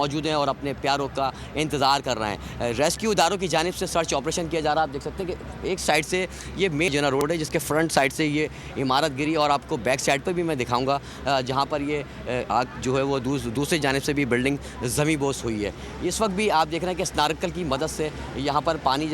موجود ہیں اور اپنے پیاروں کا انتظار کر رہے ہیں. ریسکیو اداروں کی جانب سے سرچ آپریشن کیا جا رہا ہے. آپ دیکھ سکتے ہیں کہ ایک سائڈ سے یہ مین جنا روڈ ہے جس کے فرنٹ سائڈ سے یہ عمارت گری, اور آپ کو بیک سائڈ پر بھی میں دکھاؤں گا جہاں پر یہ آگ جو ہے وہ دوسری جانب سے بھی بلڈنگ زمیں بوس ہوئی ہے. اس وقت بھی آپ دیکھ رہے ہیں کہ سنارکل کی مدد سے یہاں پر پانی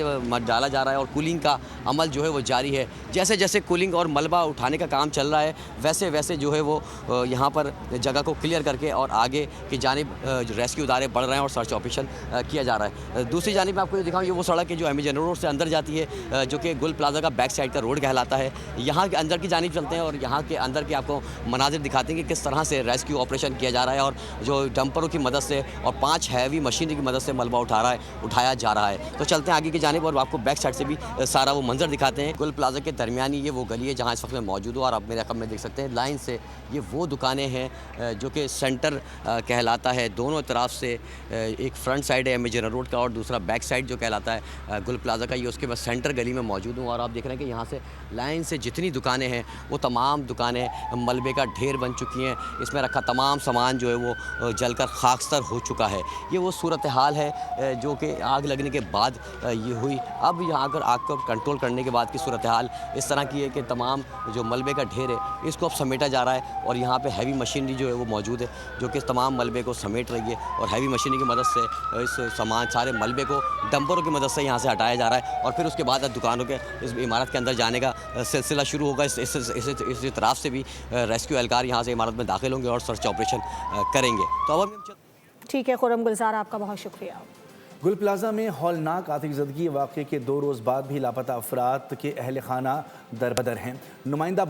ڈالا جا رہا ہے اور کولنگ کا عمل جو ہے وہ جاری ہے. جیسے جیسے کولنگ اور ملبہ اٹھانے کا کام چل رہا ہے ویسے ویسے جو ہے وہ یہاں پر جگہ کو کلیئر کر کے اور آگے کی جانب ریسکیو ادارے بڑھ رہے ہیں اور سرچ آپریشن کیا جا رہا ہے. دوسری جانب میں آپ کو یہ دکھاؤں, یہ وہ سڑک ہے جو ایم اے جنرل روڈ سے اندر جاتی ہے جو کہ گل پلازا کا بیک سائڈ کا روڈ کہلاتا ہے. یہاں کے اندر کی جانب چلتے ہیں اور یہاں کے اندر کے آپ کو مناظر دکھاتے ہیں کہ کس طرح سے ریسکیو آپریشن کیا جا رہا ہے اور جو ڈمپروں کی مدد سے اور 5 ہیوی مشینری کی مدد سے ملبہ اٹھایا جا رہا ہے. تو چلتے ہیں آگے کی جانب اور آپ کو بیک سائڈ سے بھی سارا وہ منظر دکھاتے ہیں. گل پلازا کے درمیانی یہ وہ گلی ہے جہاں اس وقت میں موجود ہوں اور آپ میرے رقم میں دیکھ سکتے ہیں لائن سے یہ وہ دکانیں ہیں جو کہ سینٹر کہلاتا ہے. دونوں طرف سے ایک فرنٹ سائڈ ہے ایم اے جنرل روڈ کا اور دوسرا بیک سائڈ جو کہلاتا ہے گل پلازا کا. یہ اس کے بعد سینٹر گلی میں موجود ہوں اور آپ دیکھ رہے ہیں کہ یہاں سے لائن سے جتنی دکانیں ہیں وہ تمام دکانیں ملبے کا ڈھیر بن چکی ہیں. اس میں رکھا تمام سامان جو ہے وہ جل کر خاکستر ہو چکا ہے. یہ وہ صورتحال ہے جو کہ آگ لگنے کے بعد یہ ہوئی. اب یہاں پر آگ کو کنٹرول کرنے کے بعد کی صورتحال اس طرح کی ہے کہ تمام جو ملبے کا ڈھیر ہے اس کو اب سمیٹا جا رہا ہے اور یہاں پہ ہیوی مشینری جو ہے وہ موجود ہے جو کہ تمام ملبے کو سمیٹ رہی ہے اور ہیوی مشینری کی مدد سے اس سامان سارے ملبے کو ڈمپروں کی مدد سے یہاں سے ہٹایا جا رہا ہے اور پھر اس کے بعد دکانوں کے اس عمارت کے اندر جانے کا سلسلہ شروع ہوگا. اس اطراف سے بھی ریسکیو اہلکار یہاں سے عمارت میں داخل ہوں گے اور سرچ آپریشن کریں گے. تو اب ٹھیک ہے خرم گلزار, آپ کا بہت شکریہ. گل پلازا میں ہولناک آتش زدگی واقعے کے 2 روز بعد بھی لاپتہ افراد کے اہل خانہ دربدر ہیں. نمائندہ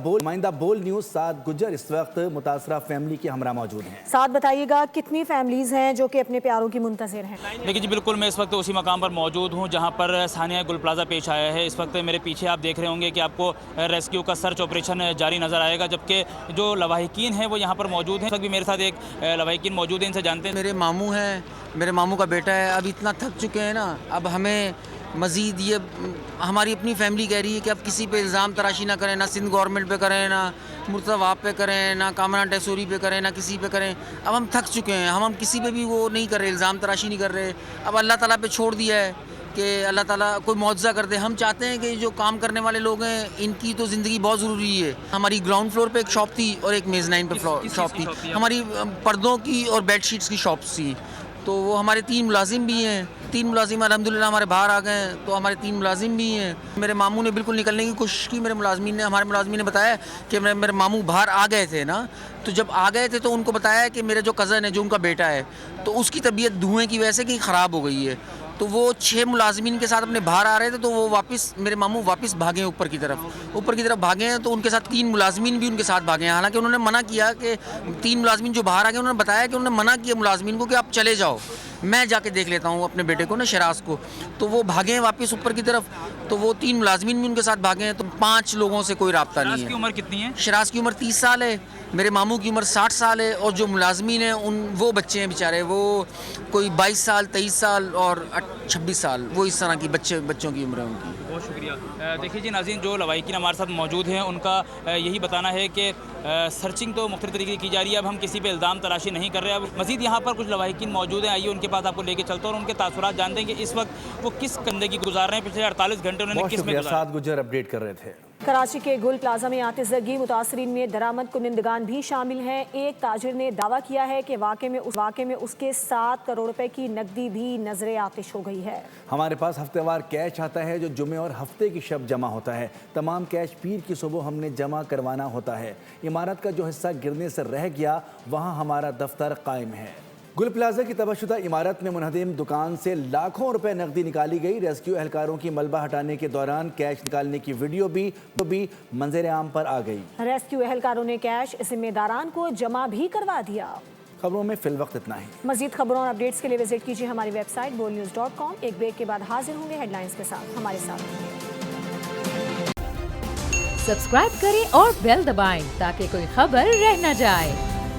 بول نیوز سعد گجر اس وقت متاثرہ فیملی کے ہمراہ موجود ہیں. سعد بتائیے گا کتنی فیملیز ہیں جو کہ اپنے پیاروں کی منتظر ہیں؟ دیکھیے جی بالکل, میں اس وقت اسی مقام پر موجود ہوں جہاں پر سانحہ گل پلازا پیش آیا ہے. اس وقت میرے پیچھے آپ دیکھ رہے ہوں گے کہ آپ کو ریسکیو کا سرچ آپریشن جاری نظر آئے گا جبکہ جو لواحقین ہیں وہ یہاں پر موجود ہیں. اس وقت بھی میرے ساتھ ایک لواحقین موجود ہیں, ان سے جانتے ہیں. میرے ماموں ہیں, میرے ماموں کا بیٹا ہے. اب اتنا تھک چکے ہیں نا, اب ہمیں مزید یہ ہماری اپنی فیملی کہہ رہی ہے کہ اب کسی پہ الزام تراشی نہ کریں, نہ سندھ گورنمنٹ پہ کریں, نہ مرتضی واب پہ کریں, نہ کامران ٹیسوری پہ کریں, نہ کسی پہ کریں. اب ہم تھک چکے ہیں, ہم کسی پہ بھی وہ نہیں کر رہے, الزام تراشی نہیں کر رہے. اب اللہ تعالیٰ پہ چھوڑ دیا ہے کہ اللہ تعالیٰ کوئی معجزہ کر دے. ہم چاہتے ہیں کہ جو کام کرنے والے لوگ ہیں ان کی تو زندگی بہت ضروری ہے. ہماری گراؤنڈ فلور پہ ایک شاپ تھی اور ایک میزنائن پہ شاپ تھی. ہماری پردوں کی اور بیڈ شیٹس کی شاپس تھی. تو وہ ہمارے 3 ملازم بھی ہیں, 3 ملازم الحمدللہ ہمارے باہر آ گئے ہیں. تو ہمارے 3 ملازم بھی ہیں. میرے ماموں نے بالکل نکلنے کی کوشش کی. ہمارے ملازمین نے بتایا کہ میرے ماموں باہر آ گئے تھے نا, تو جب آ گئے تھے تو ان کو بتایا کہ میرے جو کزن ہے جو ان کا بیٹا ہے تو اس کی طبیعت دھوئیں کی وجہ سے کہیں خراب ہو گئی ہے. تو وہ 6 ملازمین کے ساتھ اپنے باہر آ رہے تھے تو وہ میرے ماموں واپس بھاگے اوپر کی طرف بھاگے ہیں. تو ان کے ساتھ 3 ملازمین بھی ان کے ساتھ بھاگے ہیں. حالانکہ انہوں نے منع کیا کہ 3 ملازمین جو باہر آ گئے انہوں نے بتایا کہ انہوں نے منع کیا ملازمین کو کہ آپ چلے جاؤ, میں جا کے دیکھ لیتا ہوں اپنے بیٹے کو نا شراز کو. تو وہ بھاگے ہیں واپس اوپر کی طرف. تو وہ 3 ملازمین بھی ان کے ساتھ بھاگے ہیں. تو 5 لوگوں سے کوئی رابطہ نہیں ہے. شراز کی عمر کتنی ہے؟ شراز کی عمر 30 سال ہے, میرے ماموں کی عمر 60 سال ہے اور جو ملازمین ہیں وہ بچے ہیں بیچارے, وہ کوئی 22 سال 23 سال اور 26 سال, وہ اس طرح کی بچوں کی عمر ہے ان کی. بہت شکریہ. دیکھیے جی ناظرین, جو لواحقین ہمارے ساتھ موجود ہیں ان کا یہی بتانا ہے کہ سرچنگ تو مختلف طریقے کی جا رہی ہے. اب ہم کسی پہ الزام تراشی نہیں کر رہے. اب مزید یہاں پر کچھ لواحقین موجود ہیں, آئیے ان کے پاس آپ کو لے کے چلتا ہوں اور ان کے تاثرات جانتے ہیں کہ اس وقت وہ کس زندگی گزار رہے ہیں. پچھلے 48 گھنٹے انہوں نے کس میں گزارے. سعد گجر اپڈیٹ کر رہے تھے. کراچی کے گل پلازا میں آتش زدگی متاثرین میں درآمد کنندگان بھی شامل ہیں. ایک تاجر نے دعویٰ کیا ہے کہ واقعے میں اس کے 7 کروڑ روپے کی نقدی بھی نظر آتش ہو گئی ہے. ہمارے پاس ہفتے وار کیش آتا ہے جو جمعے اور ہفتے کی شب جمع ہوتا ہے. تمام کیش پیر کی صبح ہم نے جمع کروانا ہوتا ہے. عمارت کا جو حصہ گرنے سے رہ گیا وہاں ہمارا دفتر قائم ہے. گل پلازا کی تباہ شدہ عمارت میں منہدم دکان سے لاکھوں روپے نقدی نکالی گئی. ریسکیو اہلکاروں کی ملبہ ہٹانے کے دوران کیش نکالنے کی ویڈیو بھی منظر عام پر آ گئی. ریسکیو اہلکاروں نے کیش ذمہ داران کو جمع بھی کروا دیا. خبروں میں فی الوقت اتنا ہی. مزید خبروں اور اپڈیٹس کے لیے وزٹ کیجیے ہماری ویب سائٹ bolnews.com. ایک بریک کے بعد حاضر ہوں گے ہیڈ لائنز کے ساتھ. ہمارے ساتھ سبسکرائب کریں اور بیل دبائیں تاکہ کوئی خبر رہ نہ جائے.